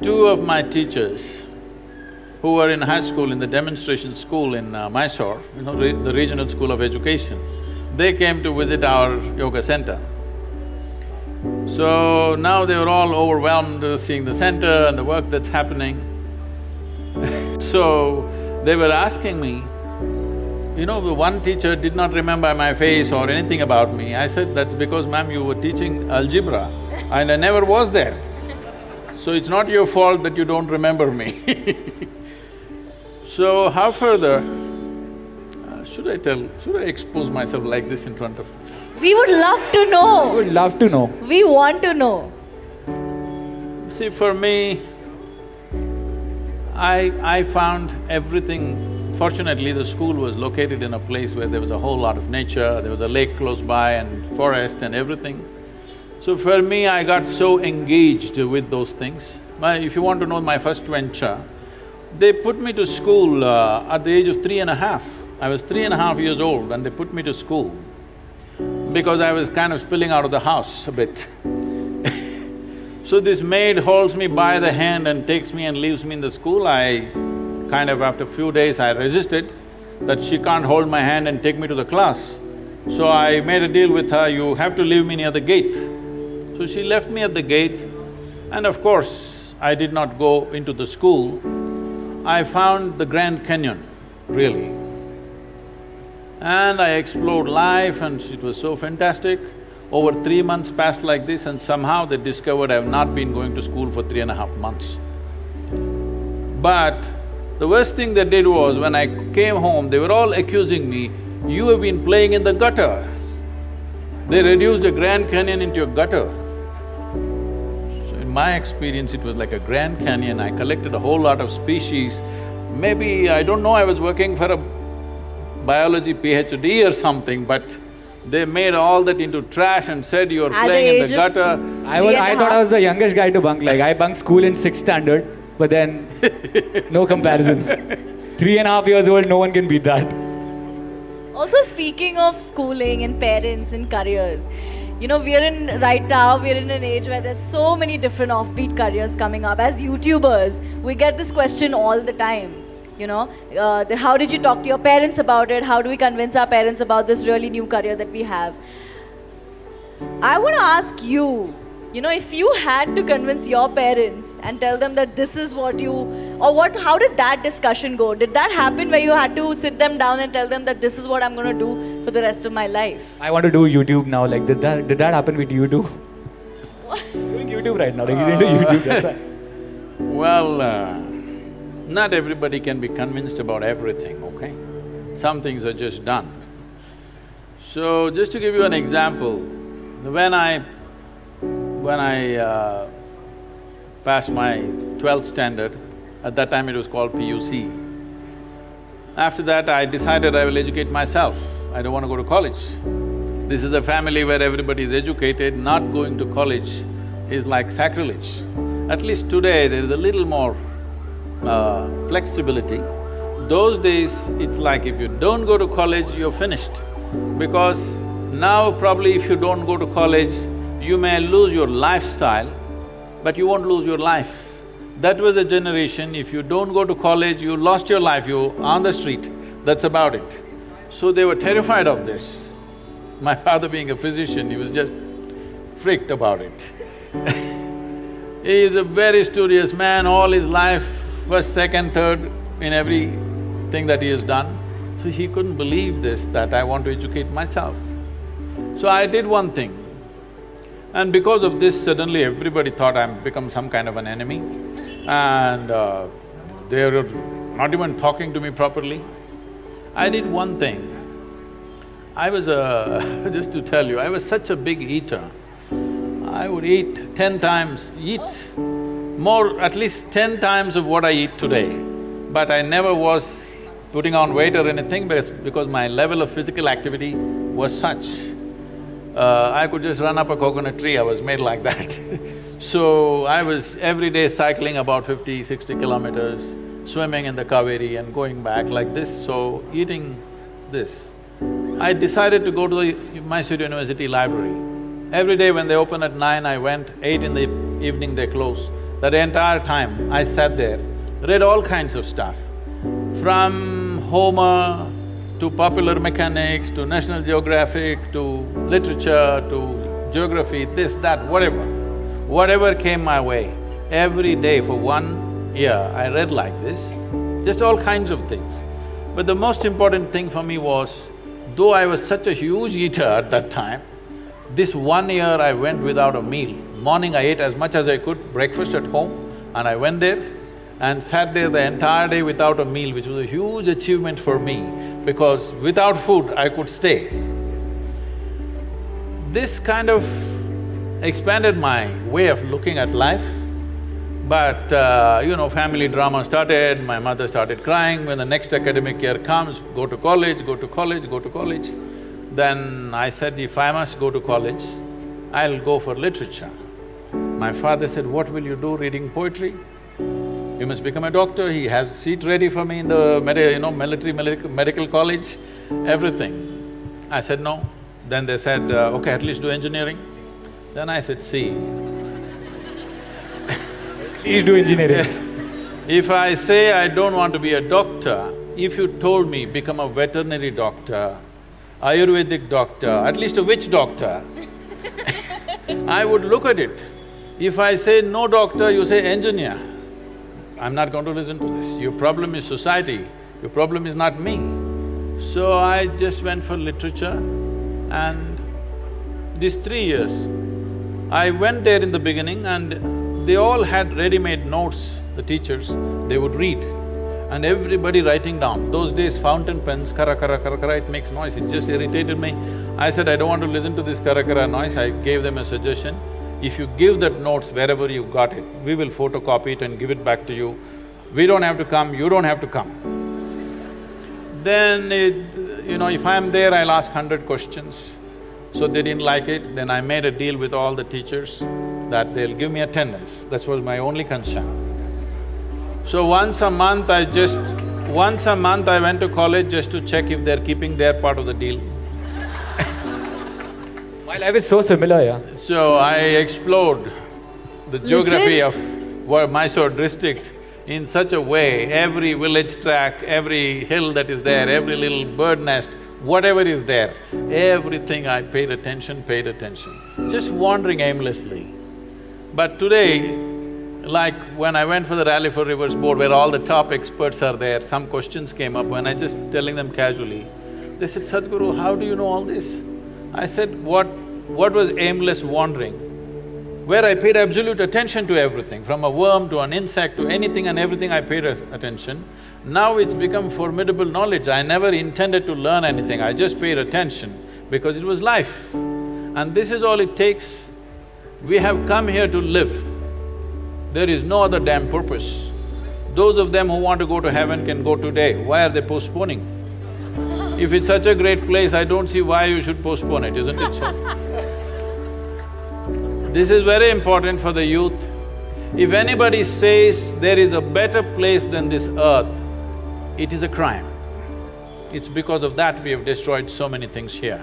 Two of my teachers who were in high school, in the demonstration school in Mysore, the regional school of education, they came to visit our yoga center. So now they were all overwhelmed seeing the center and the work that's happening. So they were asking me, the one teacher did not remember my face or anything about me. I said, that's because ma'am, you were teaching algebra and I never was there. So it's not your fault that you don't remember me. So how further, should I expose myself like this in front of… We would love to know. We would love to know. We want to know. See, for me, I found everything… Fortunately, the school was located in a place where there was a whole lot of nature, there was a lake close by and forest and everything. So for me, I got so engaged with those things. If you want to know my first venture, they put me to school at the age of 3.5. I was 3.5 years old and they put me to school because I was kind of spilling out of the house a bit. So this maid holds me by the hand and takes me and leaves me in the school. After a few days I resisted that she can't hold my hand and take me to the class. So I made a deal with her, you have to leave me near the gate. So she left me at the gate and of course, I did not go into the school. I found the Grand Canyon, really. And I explored life and it was so fantastic. Over 3 months passed like this and somehow they discovered I have not been going to school for 3.5 months. But the worst thing they did was, when I came home, they were all accusing me, you have been playing in the gutter. They reduced a Grand Canyon into a gutter. So in my experience, it was like a Grand Canyon. I collected a whole lot of species. Maybe, I don't know, I was working for a biology PhD or something, but they made all that into trash and said you're playing in the gutter. I thought I was the youngest guy to bunk, like I bunked school in 6th standard, but then no comparison. 3.5 years old, no one can beat that. Also, speaking of schooling and parents and careers, right now we're in an age where there's so many different offbeat careers coming up. As YouTubers, we get this question all the time. How did you talk to your parents about it? How do we convince our parents about this really new career that we have? I want to ask you, if you had to convince your parents and tell them that this is what how did that discussion go? Did that happen where you had to sit them down and tell them that this is what I'm going to do for the rest of my life? I want to do YouTube now, like did that happen with you too? What? Doing YouTube right now, like he's into YouTube, that's why. Well, not everybody can be convinced about everything, okay? Some things are just done. So, just to give you an example, when I passed my 12th standard, at that time it was called PUC. After that, I decided I will educate myself. I don't want to go to college. This is a family where everybody is educated, not going to college is like sacrilege. At least today, there is a little more flexibility. Those days, it's like if you don't go to college, you're finished. Because now probably if you don't go to college, you may lose your lifestyle, but you won't lose your life. That was a generation, if you don't go to college, you lost your life, you're on the street, that's about it. So they were terrified of this. My father being a physician, he was just freaked about it. He is a very studious man, all his life, first, second, third in everything that he has done. So he couldn't believe this, that I want to educate myself. So I did one thing. And because of this, suddenly everybody thought I'm become some kind of an enemy and they were not even talking to me properly. I did one thing. I was just to tell you, I was such a big eater. I would eat 10 times, at least 10 times of what I eat today. But I never was putting on weight or anything because my level of physical activity was such. I could just run up a coconut tree, I was made like that. So I was every day cycling about 50, 60 kilometers, swimming in the Kaveri and going back like this, so eating this. I decided to go to the Mysore University library. Every day when they open at 9, I went, 8 in the evening they close. That entire time I sat there, read all kinds of stuff, from Homer to popular mechanics to National Geographic to literature to geography, this, that, whatever. Whatever came my way, every day for 1 year I read like this, just all kinds of things. But the most important thing for me was, though I was such a huge eater at that time, this 1 year I went without a meal. Morning I ate as much as I could, breakfast at home, and I went there and sat there the entire day without a meal, which was a huge achievement for me, because without food I could stay. This kind of expanded my way of looking at life. But family drama started, my mother started crying when the next academic year comes, go to college, go to college, go to college. Then I said, if I must go to college, I'll go for literature. My father said, what will you do reading poetry? You must become a doctor. He has a seat ready for me in the medical college, everything. I said no. Then they said, okay, at least do engineering. Then I said, see, Please do engineering. if I say I don't want to be a doctor, if you told me become a veterinary doctor, Ayurvedic doctor, at least a witch doctor, I would look at it. If I say no doctor, you say engineer, I'm not going to listen to this. Your problem is society, your problem is not me. So I just went for literature, and these 3 years, I went there in the beginning and they all had ready-made notes, the teachers, they would read, and everybody writing down. Those days fountain pens, kara kara kara kara, it makes noise, it just irritated me. I said, I don't want to listen to this kara kara noise. I gave them a suggestion, if you give that notes wherever you got it, we will photocopy it and give it back to you. We don't have to come, you don't have to come. Then if I'm there, I'll ask 100 questions. So they didn't like it, then I made a deal with all the teachers that they'll give me attendance. That was my only concern. So once a month I went to college just to check if they're keeping their part of the deal. My life is so similar, yeah. So I explored the geography of Mysore district in such a way, every village track, every hill that is there, every little bird nest, whatever is there, everything I paid attention, just wandering aimlessly. But today, like when I went for the Rally for Rivers board where all the top experts are there, some questions came up when I just telling them casually, they said, Sadhguru, how do you know all this? I said, what was aimless wandering? Where I paid absolute attention to everything, from a worm to an insect to anything and everything I paid attention. Now it's become formidable knowledge. I never intended to learn anything, I just paid attention because it was life. And this is all it takes. We have come here to live. There is no other damn purpose. Those of them who want to go to heaven can go today. Why are they postponing? If it's such a great place, I don't see why you should postpone it, isn't it so? This is very important for the youth. If anybody says there is a better place than this earth, it is a crime. It's because of that we have destroyed so many things here.